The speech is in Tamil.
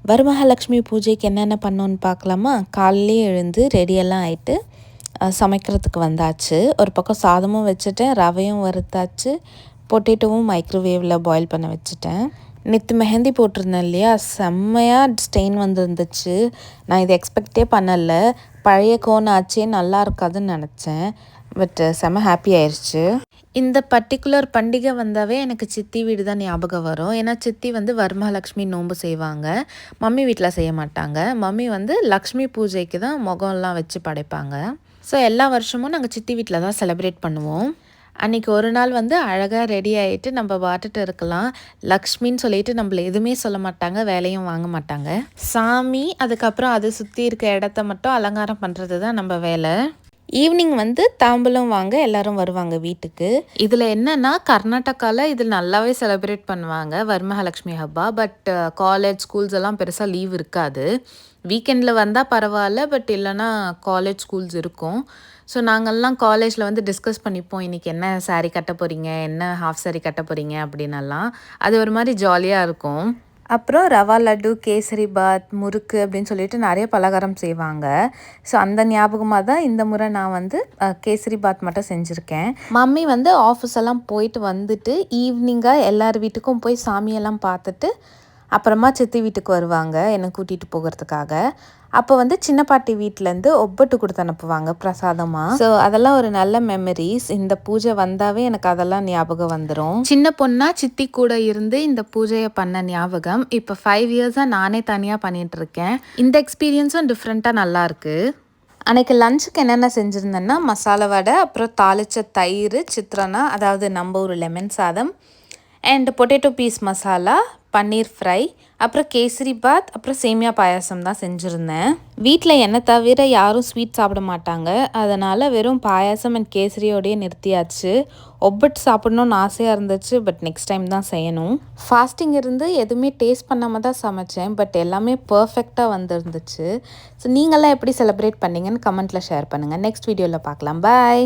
வரமகாலட்சுமி பூஜைக்கு என்னென்ன பண்ணோன்னு பார்க்கலாமா? காலையிலேயே எழுந்து ரெடியெல்லாம் ஆகிட்டு சமைக்கிறதுக்கு வந்தாச்சு. ஒரு பக்கம் சாதமும் வச்சுட்டேன், ரவையும் வறுத்தாச்சு, பொட்டேட்டோவும் மைக்ரோவேவில் பாயில் பண்ண வச்சுட்டேன். நேற்று மெஹந்தி போட்டிருந்தேன் இல்லையா, செம்மையாக ஸ்டெயின் வந்துருந்துச்சு. நான் இதை எக்ஸ்பெக்டே பண்ணலை. பழைய கோன் ஆச்சே, நல்லா இருக்காதுன்னு நினச்சேன். பட் செம்ம ஹாப்பி ஆயிடுச்சு. இந்த பர்டிகுலர் பண்டிகை வந்தாவே எனக்கு சித்தி வீடு தான் ஞாபகம் வரும். ஏன்னா சித்தி வந்து வரமகாலட்சுமி நோன்பு செய்வாங்க, மம்மி வீட்டில் செய்ய மாட்டாங்க. மம்மி வந்து லக்ஷ்மி பூஜைக்கு தான் முகம்லாம் வச்சு படைப்பாங்க. ஸோ எல்லா வருஷமும் நாங்கள் சித்தி வீட்டில் தான் செலிப்ரேட் பண்ணுவோம். அன்றைக்கி ஒரு நாள் வந்து அழகாக ரெடி ஆகிட்டு நம்ம பாட்டுட்டு இருக்கலாம். லக்ஷ்மின்னு சொல்லிட்டு நம்மள எதுவுமே சொல்ல மாட்டாங்க, வேலையும் வாங்க மாட்டாங்க. சாமி அதுக்கப்புறம் அது சுற்றி இருக்க இடத்த மட்டும் அலங்காரம் பண்ணுறது தான் நம்ம வேலை. ஈவினிங் வந்து தாம்பூலம் வாங்க எல்லோரும் வருவாங்க வீட்டுக்கு. இதில் என்னென்னா கர்நாடகாவில் இதில் நல்லாவே செலிப்ரேட் பண்ணுவாங்க வரமகாலட்சுமி ஹப்பா. பட் காலேஜ் ஸ்கூல்ஸ் எல்லாம் பெருசாக லீவ் இருக்காது. வீக்கெண்டில் வந்தால் பரவாயில்ல, பட் இல்லைனா காலேஜ் ஸ்கூல்ஸ் இருக்கும். ஸோ நாங்கள்லாம் காலேஜில் வந்து டிஸ்கஸ் பண்ணிப்போம், இன்றைக்கி என்ன சாரீ கட்ட போகிறீங்க, என்ன ஹாஃப் சாரீ கட்ட போகிறீங்க அப்படின்னலாம். அது ஒரு மாதிரி ஜாலியாக இருக்கும். அப்புறம் ரவா லட்டு, கேசரி பாத், முறுக்கு அப்படின்னு சொல்லிட்டு நிறைய பலகாரம் செய்வாங்க. ஸோ அந்த ஞாபகமாக தான் இந்த முறை நான் வந்து கேசரி பாத் மட்டும் செஞ்சுருக்கேன். மம்மி வந்து ஆஃபீஸ் எல்லாம் போயிட்டு வந்துட்டு ஈவினிங்காக எல்லார் வீட்டுக்கும் போய் சாமியெல்லாம் பார்த்துட்டு அப்புறமா சித்தி வீட்டுக்கு வருவாங்க என்னை கூட்டிகிட்டு போகிறதுக்காக. அப்போ வந்து சின்ன பாட்டி வீட்டிலேருந்து ஒப்பட்டு கொடுத்து அனுப்புவாங்க பிரசாதமாக. ஸோ அதெல்லாம் ஒரு நல்ல மெமரிஸ். இந்த பூஜை வந்தாவே எனக்கு அதெல்லாம் ஞாபகம் வந்துடும். சின்ன பொண்ணாக சித்தி கூட இருந்து இந்த பூஜையை பண்ண ஞாபகம். இப்போ 5 இயர்ஸாக நானே தனியாக பண்ணிகிட்ருக்கேன். இந்த எக்ஸ்பீரியன்ஸும் டிஃப்ரெண்ட்டாக நல்லாயிருக்கு. அன்றைக்கி லஞ்சுக்கு என்னென்ன செஞ்சுருந்தேன்னா மசாலா வடை, அப்புறம் தாளித்த தயிர், சித்ரானா அதாவது நம்ம ஒரு லெமன் சாதம், and potato peas masala, paneer fry, அப்புறம் கேசரி பாத், அப்புறம் சேமியா பாயாசம் தான் செஞ்சுருந்தேன். வீட்டில் என்னை தவிர யாரும் ஸ்வீட் சாப்பிட மாட்டாங்க, அதனால் வெறும் பாயாசம் அண்ட் கேசரியோடையே நிறுத்தியாச்சு. ஒப்பட்டு சாப்பிட்ணுன்னு ஆசையாக இருந்துச்சு, பட் நெக்ஸ்ட் டைம் தான் செய்யணும். ஃபாஸ்டிங் இருந்து எதுவுமே டேஸ்ட் பண்ணாமல் தான் சமைச்சேன், பட் எல்லாமே பர்ஃபெக்டாக வந்துருந்துச்சு. ஸோ நீங்களாம் எப்படி செலிப்ரேட் பண்ணிங்கன்னு கமெண்ட்டில் ஷேர் பண்ணுங்கள். நெக்ஸ்ட் வீடியோவில் பார்க்கலாம். பாய்.